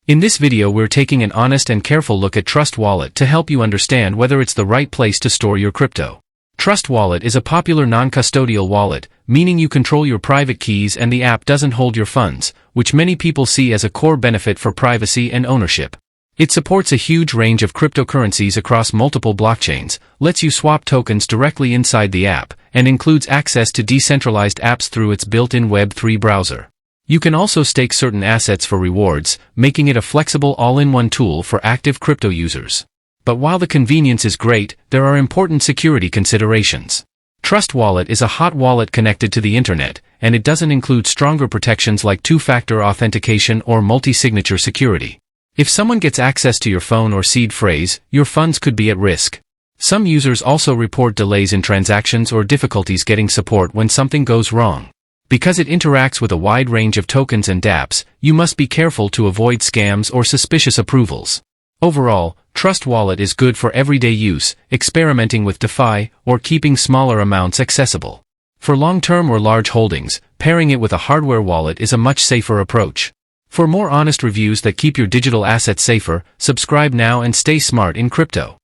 In this video we're taking an honest and careful look at Trust Wallet to help you understand whether it's the right place to store your crypto. Trust Wallet is a popular non-custodial wallet, meaning you control your private keys and the app doesn't hold your funds, which many people see as a core benefit for privacy and ownership. It supports a huge range of cryptocurrencies across multiple blockchains, lets you swap tokens directly inside the app, and includes access to decentralized apps through its built-in Web3 browser. You can also stake certain assets for rewards, making it a flexible all-in-one tool for active crypto users. But while the convenience is great, there are important security considerations. Trust Wallet is a hot wallet connected to the internet, and it doesn't include stronger protections like two-factor authentication or multi-signature security. If someone gets access to your phone or seed phrase, your funds could be at risk. Some users also report delays in transactions or difficulties getting support when something goes wrong. Because it interacts with a wide range of tokens and dApps, you must be careful to avoid scams or suspicious approvals. Overall, Trust Wallet is good for everyday use, experimenting with DeFi, or keeping smaller amounts accessible. For long-term or large holdings, pairing it with a hardware wallet is a much safer approach. For more honest reviews that keep your digital assets safer, subscribe now and stay smart in crypto.